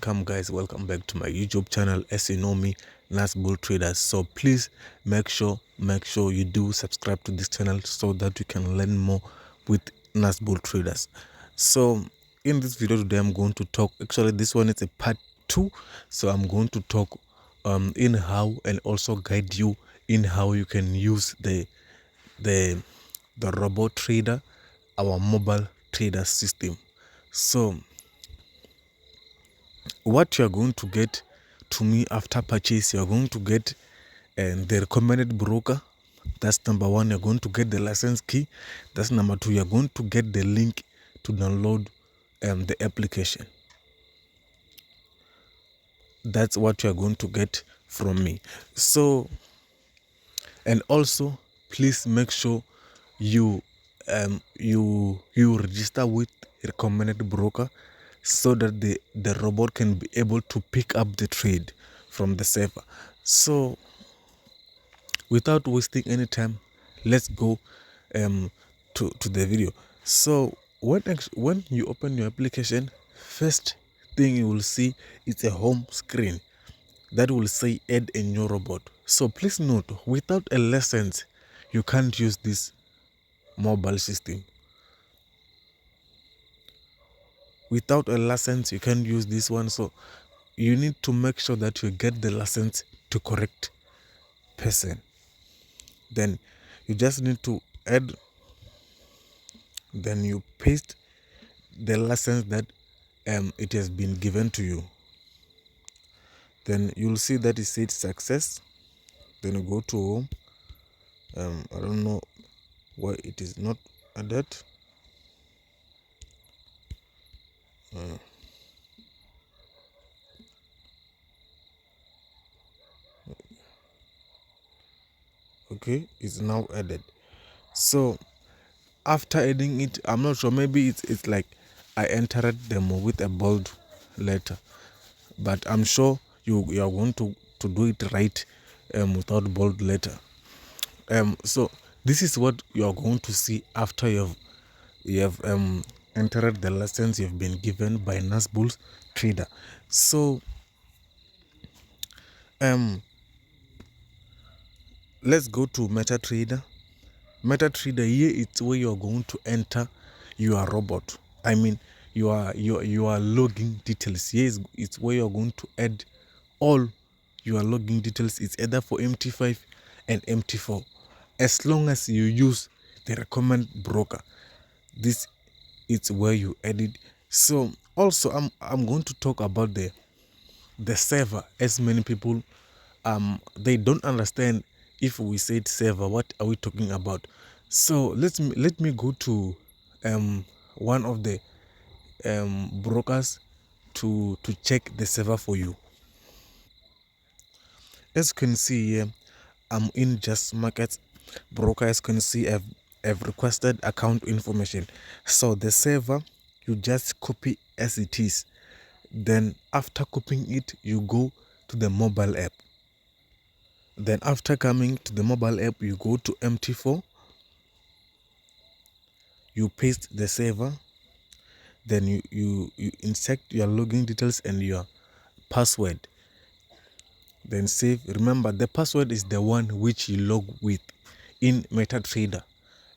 Welcome guys, welcome back to my YouTube channel. As you know me, Nas Bull Traders. So please make sure you do subscribe to this channel so that you can learn more with Nas Bull Traders. So in this video today, I'm going to talk, actually this one is a part 2. So I'm going to talk in how, and also guide you in how you can use the robot trader, our mobile trader system. So what you are going to get to me after purchase, you are going to get the recommended broker. That's number one. You're going to get the license key. That's number two. You're going to get the link to download the application. That's what you're going to get from me. So, and also please make sure you register with recommended broker so that the robot can be able to pick up the trade from the server. So without wasting any time, let's go to the video. So when you open your application, first thing you will see is a home screen that will say add a new robot. So please note, without a license you can't use this mobile system. Without a license you can't use this one. So you need to make sure that you get the license to correct person. Then you just need to add, then you paste the license that it has been given to you. Then you'll see that it said success. Then you go to home. I don't know why it is not added. Okay, it's now added. So after adding it, I'm not sure, maybe it's like I entered them with a bold letter, but I'm sure you are going to do it right without bold letter. So this is what you are going to see after you have entered the license you've been given by Nas Bull Trader. So let's go to MetaTrader. MetaTrader, here it's where you're going to enter your robot. I mean your login details. Here it's where you're going to add all your login details. It's either for MT5 and MT4, as long as you use the recommend broker. This is where you edit. So also I'm going to talk about the server, as many people they don't understand. If we said server, what are we talking about? So let me go to one of the brokers to check the server for you. As you can see here, I'm in Just Market broker. As you can see, I've requested account information. So the server, you just copy as it is. Then after copying it, you go to the mobile app. Then after coming to the mobile app, you go to MT4, you paste the server, then you insert your login details and your password, then save. Remember, the password is the one which you log with in MetaTrader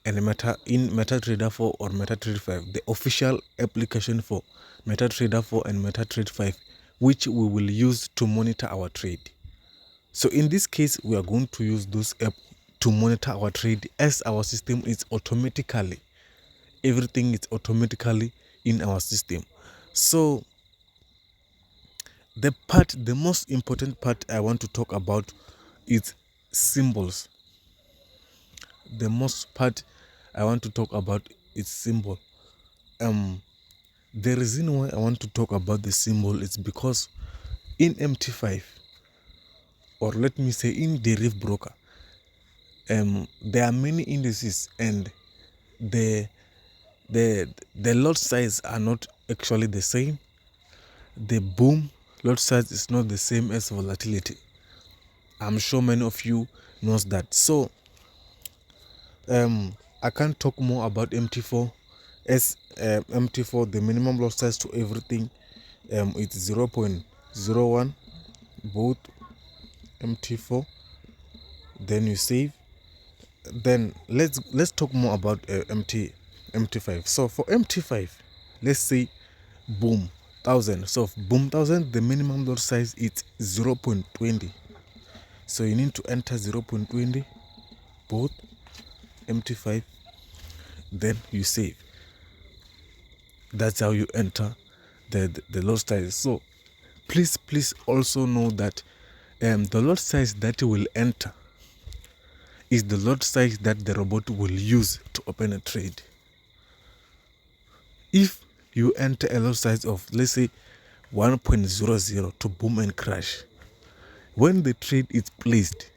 and in MetaTrader 4 or MetaTrader 5, the official application for MetaTrader 4 and MetaTrader 5, which we will use to monitor our trade. So in this case, we are going to use those apps to monitor our trade, as our system is automatically, everything is automatically in our system. So the most important part I want to talk about is symbols. The most part I want to talk about is symbol. The reason why I want to talk about the symbol is because in MT5, or let me say in the Reef Broker, there are many indices, and the lot size are not actually the same. The boom lot size is not the same as volatility. I'm sure many of you knows that. So I can't talk more about MT4, as MT4, the minimum lot size to everything it's 0.01, both MT4. Then you save. Then let's talk more about MT5. So for MT5, let's say boom 1000. So boom 1000, the minimum lot size is 0.20. So you need to enter 0.20 both MT5, then you save. That's how you enter the lot size. So please also know that the lot size that you will enter is the lot size that the robot will use to open a trade. If you enter a lot size of, let's say, 1.00 to boom and crash, when the trade is placed,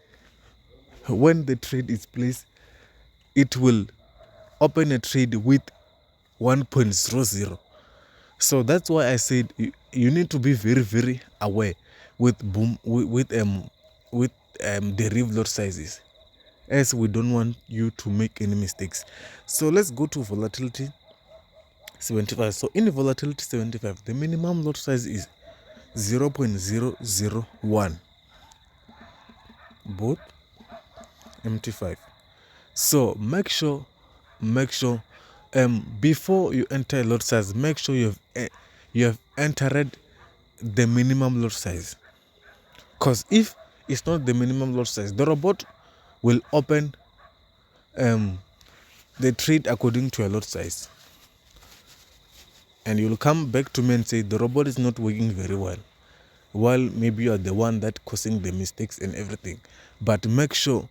it will open a trade with 1.00. So that's why I said you need to be very aware with boom with derived lot sizes, as we don't want you to make any mistakes. So let's go to volatility 75. So in volatility 75, the minimum lot size is 0.001 both MT5. So make sure before you enter a lot size, make sure you have entered the minimum lot size, because if it's not the minimum lot size, the robot will open the trade according to a lot size, and you'll come back to me and say the robot is not working very well, while maybe you are the one that causing the mistakes and everything. But make sure.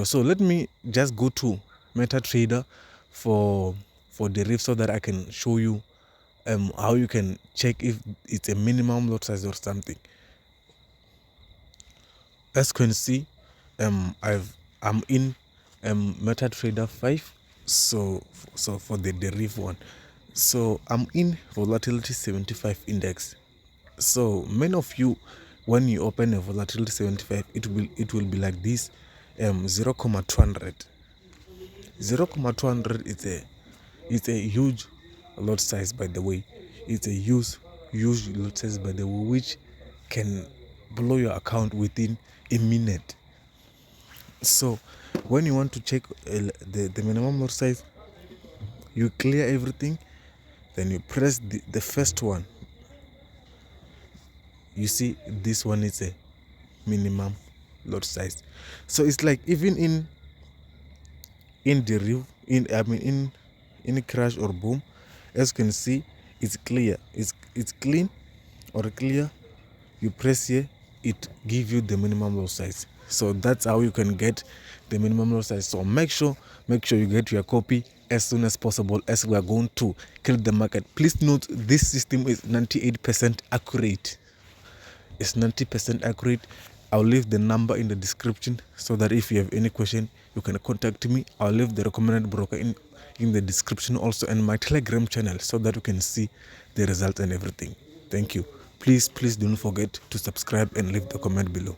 So let me just go to MetaTrader for the riff, so that I can show you how you can check if it's a minimum lot size or something. As you can see, I'm in MetaTrader 5. So for the deriv one, so I'm in volatility 75 index. So many of you, when you open a volatility 75, it will be like this. 0.200 it's a huge lot size, by the way. It's a huge lot size, by the way, which can blow your account within a minute. So when you want to check the minimum lot size, you clear everything, then you press the first one. You see, this one is a minimum lot size. So it's like even in deriv, in crash or boom, as you can see, it's clear, it's clean or clear. You press here, it gives you the minimum lot size. So that's how you can get the minimum lot size. So make sure you get your copy as soon as possible, as we are going to kill the market. Please note, this system is 98% accurate. It's 90% accurate. I'll leave the number in the description, so that if you have any question, you can contact me. I'll leave the recommended broker in the description also, and my Telegram channel, so that you can see the result and everything. Thank you. Please don't forget to subscribe and leave the comment below.